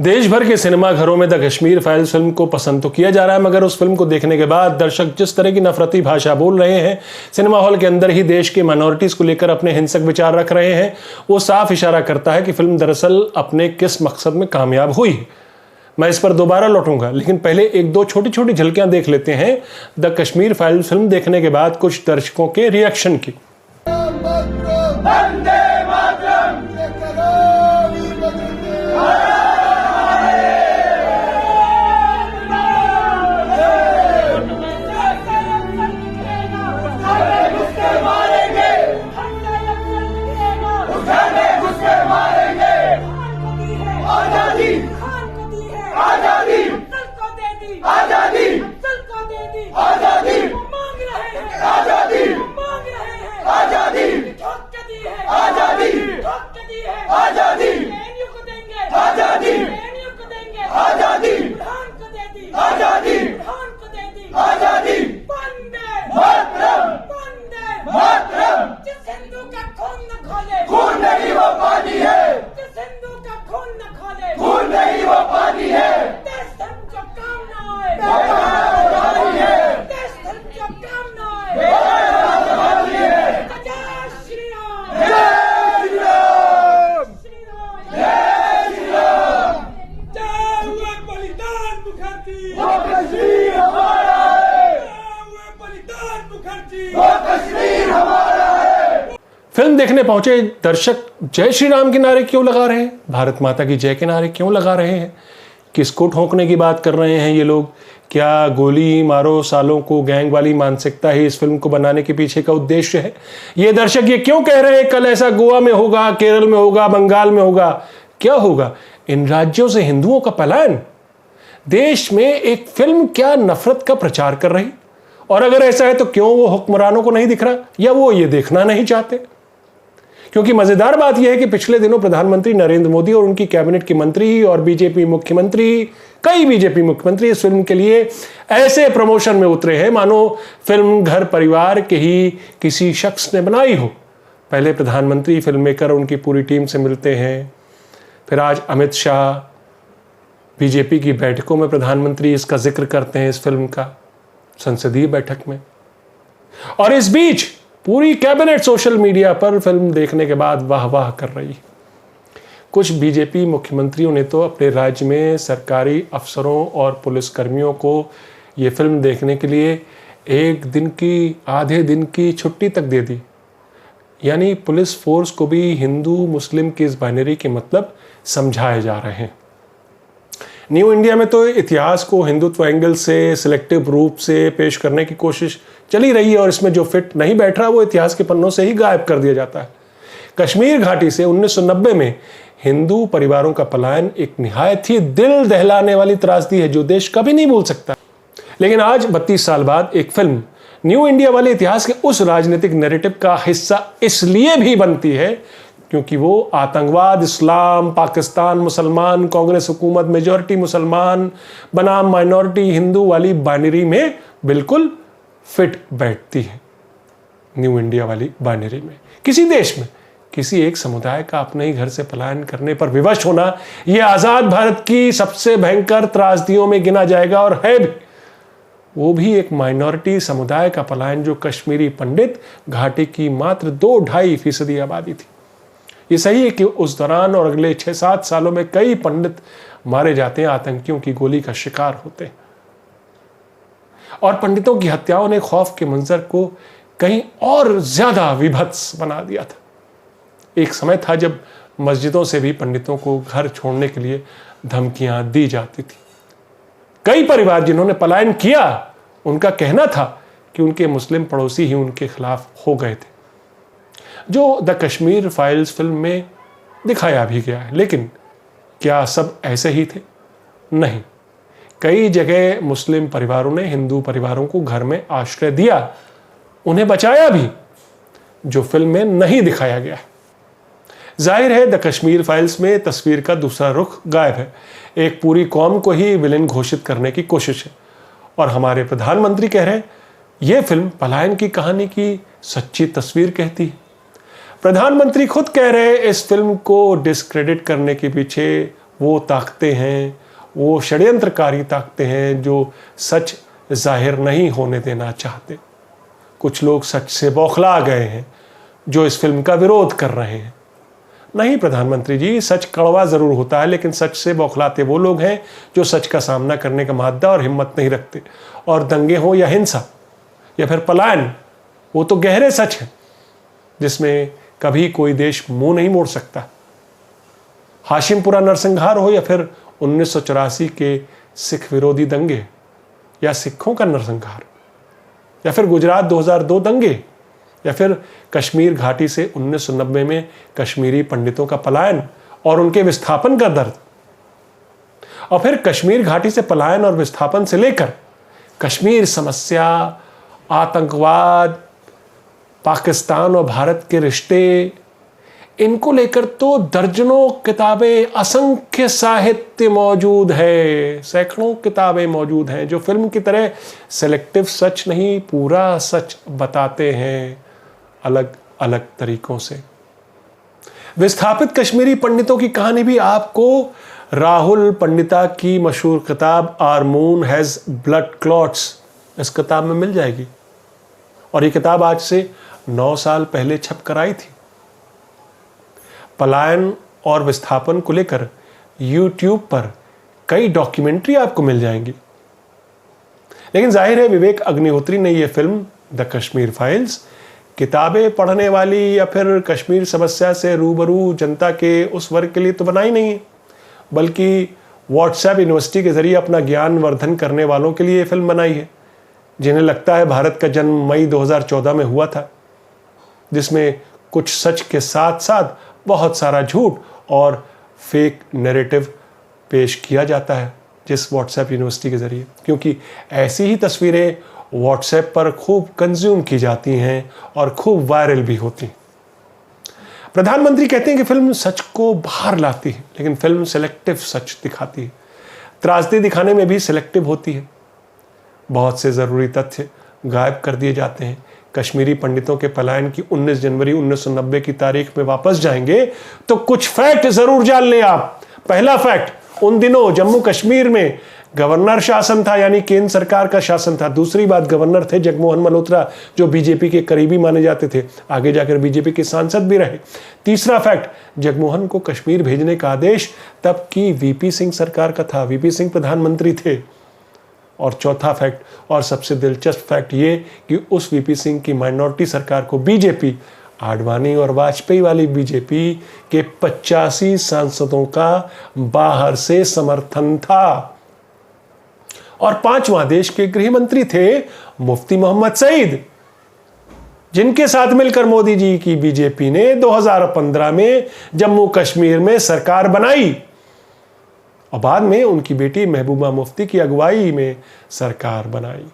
देश भर के सिनेमा घरों में द कश्मीर फाइल्स फिल्म को पसंद तो किया जा रहा है, मगर उस फिल्म को देखने के बाद दर्शक जिस तरह की नफरती भाषा बोल रहे हैं, सिनेमा हॉल के अंदर ही देश के माइनॉरिटीज को लेकर अपने हिंसक विचार रख रहे हैं, वो साफ इशारा करता है कि फिल्म दरअसल अपने किस मकसद में कामयाब हुई। मैं इस पर दोबारा लौटूंगा, लेकिन पहले एक दो छोटी छोटी झलकियां देख लेते हैं द कश्मीर फाइल्स फिल्म देखने के बाद कुछ दर्शकों के रिएक्शन की। फिल्म देखने पहुंचे दर्शक जय श्री राम के नारे क्यों लगा रहे हैं, भारत माता की जय के नारे क्यों लगा रहे हैं, किसको ठोंकने की बात कर रहे हैं ये लोग? क्या गोली मारो सालों को गैंग वाली मानसिकता ही इस फिल्म को बनाने के पीछे का उद्देश्य है? ये दर्शक ये क्यों कह रहे हैं कल ऐसा गोवा में होगा, केरल में होगा, बंगाल में होगा? क्या होगा? इन राज्यों से हिंदुओं का पलायन? देश में एक फिल्म क्या नफरत का प्रचार कर रही? और अगर ऐसा है तो क्यों वो हुक्मरानों को नहीं दिख रहा, या वो ये देखना नहीं चाहते? क्योंकि मजेदार बात यह है कि पिछले दिनों प्रधानमंत्री नरेंद्र मोदी और उनकी कैबिनेट के मंत्री और कई बीजेपी मुख्यमंत्री इस फिल्म के लिए ऐसे प्रमोशन में उतरे हैं मानो फिल्म घर परिवार के ही किसी शख्स ने बनाई हो। पहले प्रधानमंत्री फिल्म मेकर उनकी पूरी टीम से मिलते हैं, फिर आज अमित शाह बीजेपी की बैठकों में प्रधानमंत्री इसका जिक्र करते हैं इस फिल्म का, संसदीय बैठक में। और इस बीच पूरी कैबिनेट सोशल मीडिया पर फिल्म देखने के बाद वाह वाह कर रही। कुछ बीजेपी मुख्यमंत्रियों ने तो अपने राज्य में सरकारी अफसरों और पुलिसकर्मियों को ये फिल्म देखने के लिए एक दिन की, आधे दिन की छुट्टी तक दे दी। यानी पुलिस फोर्स को भी हिंदू मुस्लिम की इस बाइनरी के मतलब समझाए जा रहे हैं। न्यू इंडिया में तो इतिहास को हिंदुत्व एंगल से सिलेक्टिव रूप से पेश करने की कोशिश चली रही है, और इसमें जो फिट नहीं बैठ रहा वो इतिहास के पन्नों से ही गायब कर दिया जाता है। कश्मीर घाटी से 1990 में हिंदू परिवारों का पलायन एक निहायत ही दिल दहलाने वाली त्रासदी है जो देश कभी नहीं भूल सकता। लेकिन आज 32 साल बाद एक फिल्म न्यू इंडिया वाले इतिहास के उस राजनीतिक नैरेटिव का हिस्सा इसलिए भी बनती है क्योंकि वो आतंकवाद, इस्लाम, पाकिस्तान, मुसलमान, कांग्रेस हुकूमत, मेजॉरिटी मुसलमान बनाम माइनॉरिटी हिंदू वाली बाइनरी में बिल्कुल फिट बैठती है। न्यू इंडिया वाली बाइनरी में किसी देश में किसी एक समुदाय का अपने ही घर से पलायन करने पर विवश होना यह आजाद भारत की सबसे भयंकर त्रासदियों में गिना जाएगा, और है भी। वो भी एक माइनॉरिटी समुदाय का पलायन जो कश्मीरी पंडित घाटी की मात्र 2-2.5% आबादी थी। ये सही है कि उस दौरान और अगले 6-7 सालों में कई पंडित मारे जाते हैं, आतंकियों की गोली का शिकार होते हैं। और पंडितों की हत्याओं ने खौफ के मंजर को कहीं और ज्यादा विभत्स बना दिया था। एक समय था जब मस्जिदों से भी पंडितों को घर छोड़ने के लिए धमकियां दी जाती थी। कई परिवार जिन्होंने पलायन किया, उनका कहना था कि उनके मुस्लिम पड़ोसी ही उनके खिलाफ हो गए थे, जो द कश्मीर फाइल्स फिल्म में दिखाया भी गया है। लेकिन क्या सब ऐसे ही थे? नहीं। कई जगह मुस्लिम परिवारों ने हिंदू परिवारों को घर में आश्रय दिया, उन्हें बचाया भी, जो फिल्म में नहीं दिखाया गया है। जाहिर है द कश्मीर फाइल्स में तस्वीर का दूसरा रुख गायब है। एक पूरी कौम को ही विलेन घोषित करने की कोशिश है, और हमारे प्रधानमंत्री कह रहे हैं यह फिल्म पलायन की कहानी की सच्ची तस्वीर कहती है। प्रधानमंत्री खुद कह रहे हैं इस फिल्म को डिस्क्रेडिट करने के पीछे वो ताकतें हैं, वो षड्यंत्रकारी ताकतें हैं जो सच जाहिर नहीं होने देना चाहते। कुछ लोग सच से बौखला गए हैं जो इस फिल्म का विरोध कर रहे हैं। नहीं प्रधानमंत्री जी, सच कड़वा जरूर होता है, लेकिन सच से बौखलाते वो लोग हैं जो सच का सामना करने का माद्दा और हिम्मत नहीं रखते। और दंगे हो या हिंसा या फिर पलायन, वो तो गहरे सच है जिसमें कभी कोई देश मुंह नहीं मोड़ सकता। हाशिमपुरा नरसंहार हो या फिर 1984 के सिख विरोधी दंगे या सिखों का नरसंहार, या फिर गुजरात 2002 दंगे, या फिर कश्मीर घाटी से 1990 में कश्मीरी पंडितों का पलायन और उनके विस्थापन का दर्द, और फिर कश्मीर घाटी से पलायन और विस्थापन से लेकर कश्मीर समस्या, आतंकवाद, पाकिस्तान और भारत के रिश्ते, इनको लेकर तो दर्जनों किताबें, असंख्य साहित्य मौजूद है, सैकड़ों किताबें मौजूद हैं जो फिल्म की तरह सेलेक्टिव सच नहीं, पूरा सच बताते हैं अलग अलग तरीकों से। विस्थापित कश्मीरी पंडितों की कहानी भी आपको राहुल पंडिता की मशहूर किताब our moon has blood clots, इस किताब में मिल जाएगी। और ये किताब आज से 9 साल पहले छप कर आई थी। पलायन और विस्थापन को लेकर YouTube पर कई डॉक्यूमेंट्री आपको मिल जाएंगी। लेकिन जाहिर है विवेक अग्निहोत्री ने यह फिल्म द कश्मीर फाइल्स किताबें पढ़ने वाली या फिर कश्मीर समस्या से रूबरू जनता के उस वर्ग के लिए तो बनाई नहीं है, बल्कि व्हाट्सएप यूनिवर्सिटी के जरिए अपना ज्ञान वर्धन करने वालों के लिए यह फिल्म बनाई है, जिन्हें लगता है भारत का जन्म मई 2014 में हुआ था, जिसमें कुछ सच के साथ साथ बहुत सारा झूठ और फेक नैरेटिव पेश किया जाता है जिस व्हाट्सएप यूनिवर्सिटी के जरिए, क्योंकि ऐसी ही तस्वीरें व्हाट्सएप पर खूब कंज्यूम की जाती हैं और खूब वायरल भी होती हैं। प्रधानमंत्री कहते हैं कि फिल्म सच को बाहर लाती है, लेकिन फिल्म सेलेक्टिव सच दिखाती है। त्रासदी दिखाने में भी सेलेक्टिव होती है। बहुत से ज़रूरी तथ्य गायब कर दिए जाते हैं। कश्मीरी पंडितों के पलायन की 19 जनवरी 1990 की तारीख में वापस जाएंगे तो कुछ फैक्ट जरूर जान लें आप। पहला फैक्ट, उन दिनों जम्मू कश्मीर में गवर्नर शासन था, यानी केंद्र सरकार का शासन था। दूसरी बात, गवर्नर थे जगमोहन मल्होत्रा, जो बीजेपी के करीबी माने जाते थे, आगे जाकर बीजेपी के सांसद भी रहे। तीसरा फैक्ट, जगमोहन को कश्मीर भेजने का आदेश तब की वीपी सिंह सरकार का था, वीपी सिंह प्रधानमंत्री थे। और चौथा फैक्ट और सबसे दिलचस्प फैक्ट ये कि उस वीपी सिंह की माइनॉरिटी सरकार को बीजेपी, आडवाणी और वाजपेयी वाली बीजेपी के 85 सांसदों का बाहर से समर्थन था। और पांचवां, देश के गृह मंत्री थे मुफ्ती मोहम्मद सईद, जिनके साथ मिलकर मोदी जी की बीजेपी ने 2015 में जम्मू कश्मीर में सरकार बनाई और बाद में उनकी बेटी महबूबा मुफ्ती की अगुवाई में सरकार बनाई।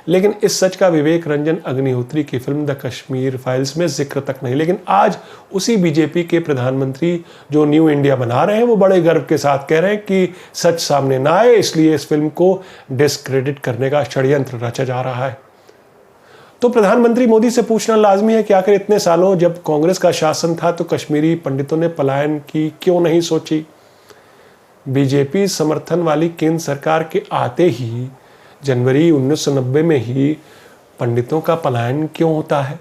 लेकिन इस सच का विवेक रंजन अग्निहोत्री की फिल्म द कश्मीर फाइल्स में जिक्र तक नहीं। लेकिन आज उसी बीजेपी के प्रधानमंत्री जो न्यू इंडिया बना रहे हैं, वो बड़े गर्व के साथ कह रहे हैं कि सच सामने ना आए, इसलिए इस फिल्म को डिस्क्रेडिट करने का षड्यंत्र रचा जा रहा है। तो प्रधानमंत्री मोदी से पूछना लाजमी है कि आखिर इतने सालों जब कांग्रेस का शासन था तो कश्मीरी पंडितों ने पलायन की क्यों नहीं सोची। बीजेपी समर्थन वाली केंद्र सरकार के आते ही जनवरी 1990 में ही पंडितों का पलायन क्यों होता है।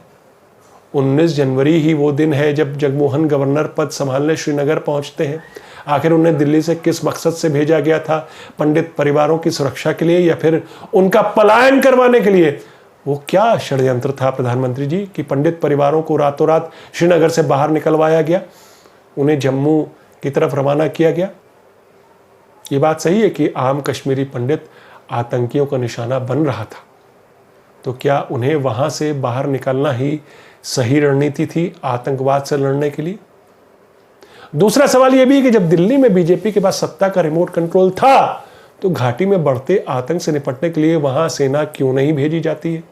19 जनवरी ही वो दिन है जब जगमोहन गवर्नर पद संभालने श्रीनगर पहुंचते हैं। आखिर उन्हें दिल्ली से किस मकसद से भेजा गया था, पंडित परिवारों की सुरक्षा के लिए या फिर उनका पलायन करवाने के लिए। वो क्या षड्यंत्र था प्रधानमंत्री जी कि पंडित परिवारों को रातों रात श्रीनगर से बाहर निकलवाया गया, उन्हें जम्मू की तरफ रवाना किया गया। ये बात सही है कि आम कश्मीरी पंडित आतंकियों का निशाना बन रहा था, तो क्या उन्हें वहां से बाहर निकलना ही सही रणनीति थी आतंकवाद से लड़ने के लिए। दूसरा सवाल यह भी है कि जब दिल्ली में बीजेपी के पास सत्ता का रिमोट कंट्रोल था तो घाटी में बढ़ते आतंक से निपटने के लिए वहां सेना क्यों नहीं भेजी जाती है।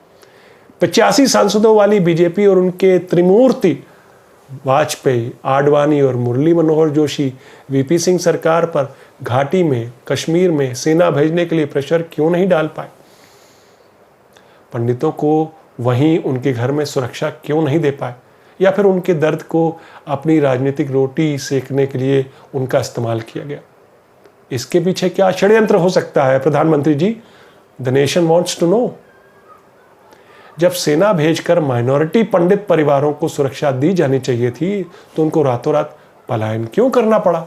85 सांसदों वाली बीजेपी और उनके त्रिमूर्ति वाजपेयी, आडवाणी और मुरली मनोहर जोशी वीपी सिंह सरकार पर घाटी में, कश्मीर में सेना भेजने के लिए प्रेशर क्यों नहीं डाल पाए। पंडितों को वहीं उनके घर में सुरक्षा क्यों नहीं दे पाए। या फिर उनके दर्द को अपनी राजनीतिक रोटी सेकने के लिए उनका इस्तेमाल किया गया? इसके पीछे क्या षड्यंत्र हो सकता है प्रधानमंत्री जी? The nation wants to know. जब सेना भेजकर माइनॉरिटी पंडित परिवारों को सुरक्षा दी जानी चाहिए थी तो उनको रातों रात पलायन क्यों करना पड़ा?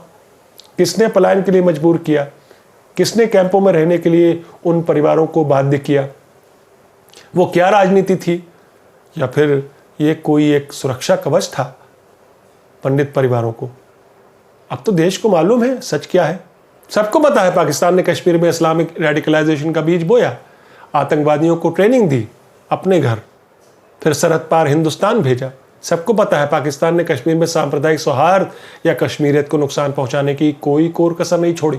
किसने पलायन के लिए मजबूर किया? किसने कैंपों में रहने के लिए उन परिवारों को बाध्य किया? वो क्या राजनीति थी? या फिर ये कोई एक सुरक्षा कवच था पंडित परिवारों को? अब तो देश को मालूम है सच क्या है। सबको पता है पाकिस्तान ने कश्मीर में इस्लामिक रेडिकलाइजेशन का बीज बोया, आतंकवादियों को ट्रेनिंग दी अपने घर, फिर सरहद पार हिंदुस्तान भेजा। सबको पता है पाकिस्तान ने कश्मीर में सांप्रदायिक सौहार्द या कश्मीरियत को नुकसान पहुंचाने की कोई कोर कसर नहीं छोड़ी।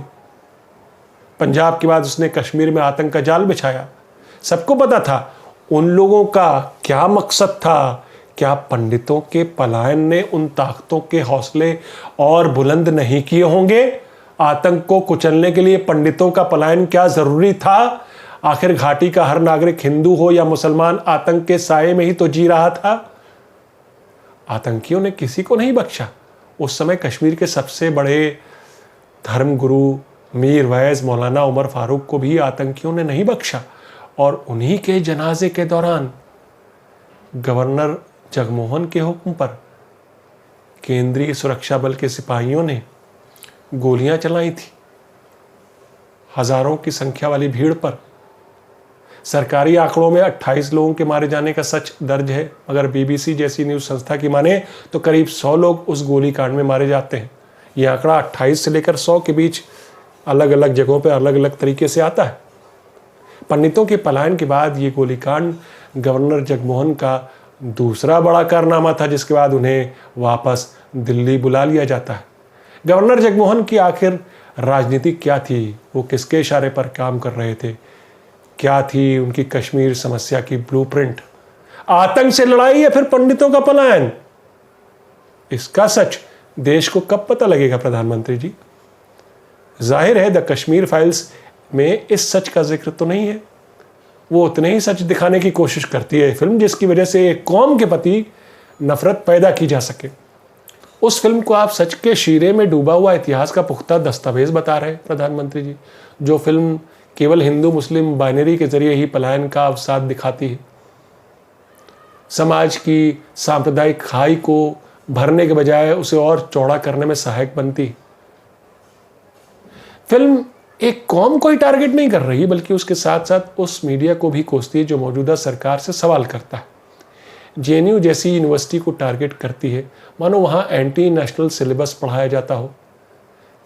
पंजाब के बाद उसने कश्मीर में आतंक का जाल बिछाया। सबको पता था उन लोगों का क्या मकसद था। क्या पंडितों के पलायन ने उन ताकतों के हौसले और बुलंद नहीं किए होंगे? आतंक को कुचलने के लिए पंडितों का पलायन क्या जरूरी था? आखिर घाटी का हर नागरिक हिंदू हो या मुसलमान आतंक के साए में ही तो जी रहा था। आतंकियों ने किसी को नहीं बख्शा। उस समय कश्मीर के सबसे बड़े धर्मगुरु मीर वैस मौलाना उमर फारूक को भी आतंकियों ने नहीं बख्शा। और उन्हीं के जनाजे के दौरान गवर्नर जगमोहन के हुक्म पर केंद्रीय सुरक्षा बल के सिपाहियों ने गोलियां चलाई थी हजारों की संख्या वाली भीड़ पर। सरकारी आंकड़ों में 28 लोगों के मारे जाने का सच दर्ज है, मगर बीबीसी जैसी न्यूज संस्था की माने तो करीब 100 लोग उस गोलीकांड में मारे जाते हैं। यह आंकड़ा 28 से लेकर 100 के बीच अलग अलग जगहों पर अलग अलग तरीके से आता है। पंडितों के पलायन के बाद ये गोलीकांड गवर्नर जगमोहन का दूसरा बड़ा कारनामा था, जिसके बाद उन्हें वापस दिल्ली बुला लिया जाता है। गवर्नर जगमोहन की आखिर राजनीति क्या थी? वो किसके इशारे पर काम कर रहे थे? क्या थी उनकी कश्मीर समस्या की ब्लूप्रिंट? आतंक से लड़ाई या फिर पंडितों का पलायन? इसका सच देश को कब पता लगेगा प्रधानमंत्री जी? जाहिर है द कश्मीर फाइल्स में इस सच का जिक्र तो नहीं है। वो उतने ही सच दिखाने की कोशिश करती है फिल्म जिसकी वजह से एक कौम के प्रति नफरत पैदा की जा सके। उस फिल्म को आप सच के शीरे में डूबा हुआ इतिहास का पुख्ता दस्तावेज बता रहे हैं प्रधानमंत्री जी। जो फिल्म केवल हिंदू मुस्लिम बाइनरी के जरिए ही पलायन का अवसाद दिखाती है, समाज की सांप्रदायिक खाई को भरने के बजाय उसे और चौड़ा करने में सहायक बनती। फिल्म एक कौम को ही टारगेट नहीं कर रही बल्कि उसके साथ साथ उस मीडिया को भी कोसती है जो मौजूदा सरकार से सवाल करता है। जेएनयू जैसी यूनिवर्सिटी को टारगेट करती है मानो वहां एंटी नेशनल सिलेबस पढ़ाया जाता हो।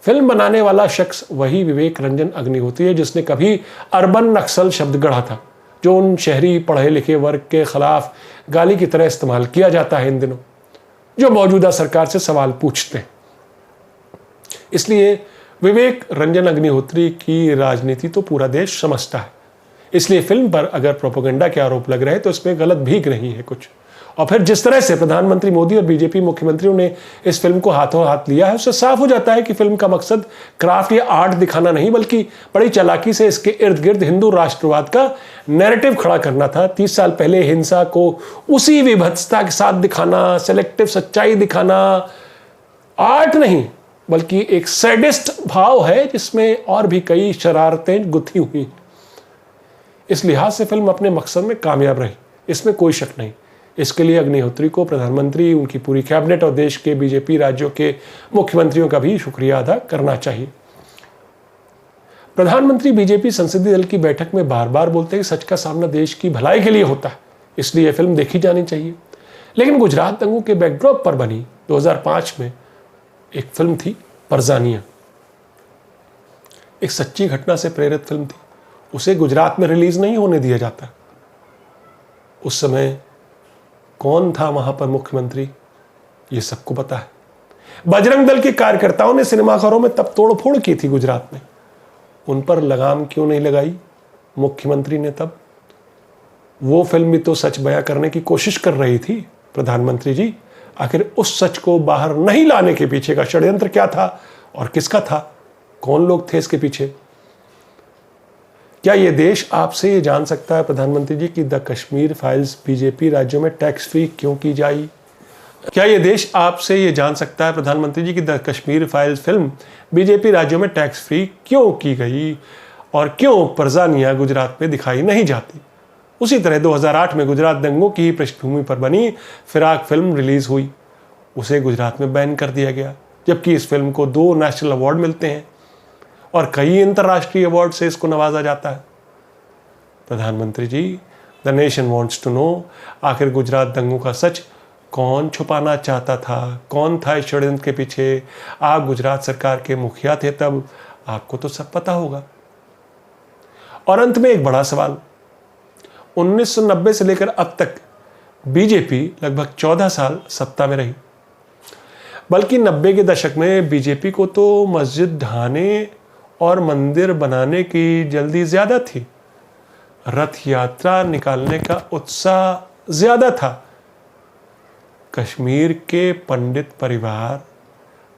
फिल्म बनाने वाला शख्स वही विवेक रंजन अग्निहोत्री है जिसने कभी अर्बन नक्सल शब्द गढ़ा था, जो उन शहरी पढ़े लिखे वर्ग के खिलाफ गाली की तरह इस्तेमाल किया जाता है इन दिनों, जो मौजूदा सरकार से सवाल पूछते हैं। इसलिए विवेक रंजन अग्निहोत्री की राजनीति तो पूरा देश समझता है। इसलिए फिल्म पर अगर प्रोपेगेंडा के आरोप लग रहे हैं तो इसमें गलत भीग नहीं है कुछ। और फिर जिस तरह से प्रधानमंत्री मोदी और बीजेपी मुख्यमंत्रियों ने इस फिल्म को हाथों हाथ लिया है, उससे साफ हो जाता है कि फिल्म का मकसद क्राफ्ट या आर्ट दिखाना नहीं बल्कि बड़ी चालाकी से इसके इर्द गिर्द हिंदू राष्ट्रवाद का नैरेटिव खड़ा करना था। 30 साल पहले हिंसा को उसी विभत्सता के साथ दिखाना, सेलेक्टिव सच्चाई दिखाना आर्ट नहीं बल्कि एक सैडिस्ट भाव है जिसमें और भी कई शरारतें गुथी हुई। इस लिहाज से फिल्म अपने मकसद में कामयाब रही, इसमें कोई शक नहीं। इसके लिए अग्निहोत्री को प्रधानमंत्री, उनकी पूरी कैबिनेट और देश के बीजेपी राज्यों के मुख्यमंत्रियों का भी शुक्रिया अदा करना चाहिए। प्रधानमंत्री बीजेपी संसदीय दल की बैठक में बार बार बोलते हैं कि सच का सामना देश की भलाई के लिए होता है, इसलिए यह फिल्म देखी जानी चाहिए। लेकिन गुजरात दंगों के बैकड्रॉप पर बनी 2005 में एक फिल्म थी परजानिया, एक सच्ची घटना से प्रेरित फिल्म थी। उसे गुजरात में रिलीज नहीं होने दिया जाता। उस समय कौन था वहां पर मुख्यमंत्री, ये सबको पता है। बजरंग दल के कार्यकर्ताओं ने सिनेमाघरों में तब तोड़फोड़ की थी गुजरात में। उन पर लगाम क्यों नहीं लगाई मुख्यमंत्री ने तब? वो फिल्म भी तो सच बयां करने की कोशिश कर रही थी प्रधानमंत्री जी। आखिर उस सच को बाहर नहीं लाने के पीछे का षड्यंत्र क्या था और किसका था? कौन लोग थे इसके पीछे? क्या यह देश आपसे ये जान सकता है प्रधानमंत्री जी कि द कश्मीर फाइल्स बीजेपी राज्यों में टैक्स फ्री क्यों की जाई? क्या ये देश आपसे ये जान सकता है प्रधानमंत्री जी की the Kashmir files film BJP राज्यों में टैक्स फ्री क्यों की गई और क्यों परजानिया गुजरात में दिखाई नहीं जाती? उसी तरह 2008 में गुजरात दंगों की पृष्ठभूमि पर बनी फिराक फिल्म रिलीज हुई, उसे गुजरात में बैन कर दिया गया, जबकि इस फिल्म को 2 नेशनल अवार्ड मिलते हैं और कई अंतर्राष्ट्रीय अवार्ड से इसको नवाजा जाता है। प्रधानमंत्री जी, the nation wants to know, आखिर गुजरात दंगों का सच कौन छुपाना चाहता था? कौन था इस षड्यंत्र के पीछे? आप गुजरात सरकार के मुखिया थे तब, आपको तो सब पता होगा। और अंत में एक बड़ा सवाल, 1990 से लेकर अब तक बीजेपी लगभग 14 साल सत्ता में रही, बल्कि 90 के दशक में बीजेपी को तो मस्जिद ढहाने और मंदिर बनाने की जल्दी ज्यादा थी, रथ यात्रा निकालने का उत्साह ज्यादा था। कश्मीर के पंडित परिवार,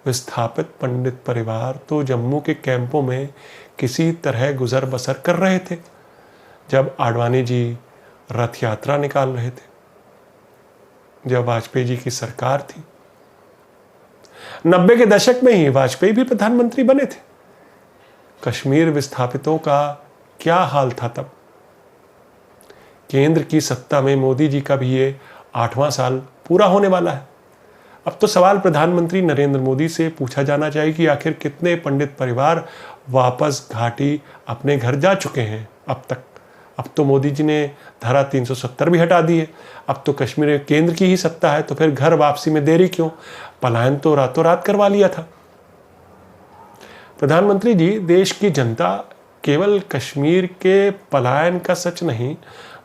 विस्थापित पंडित परिवार तो जम्मू के कैंपों में किसी तरह गुजर बसर कर रहे थे जब आडवाणी जी रथ यात्रा निकाल रहे थे, जब वाजपेयी जी की सरकार थी। 90 के दशक में ही वाजपेयी भी प्रधानमंत्री बने थे। कश्मीर विस्थापितों का क्या हाल था तब? केंद्र की सत्ता में मोदी जी का भी ये 8वां साल पूरा होने वाला है। अब तो सवाल प्रधानमंत्री नरेंद्र मोदी से पूछा जाना चाहिए कि आखिर कितने पंडित परिवार वापस घाटी अपने घर जा चुके हैं अब तक। अब तो मोदी जी ने धारा 370 भी हटा दी है। अब तो कश्मीर केंद्र की ही सत्ता है, तो फिर घर वापसी में देरी क्यों? पलायन तो रातों रात करवा लिया था। प्रधानमंत्री जी, देश की जनता केवल कश्मीर के पलायन का सच नहीं,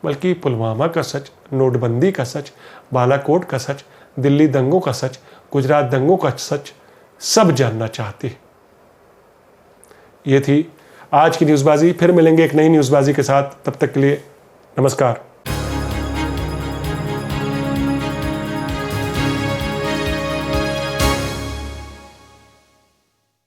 बल्कि पुलवामा का सच, नोटबंदी का सच, बालाकोट का सच, दिल्ली दंगों का सच, गुजरात दंगों का सच सब जानना चाहती है। ये थी आज की न्यूज़बाजी। फिर मिलेंगे एक नई न्यूज़बाजी के साथ, तब तक के लिए नमस्कार।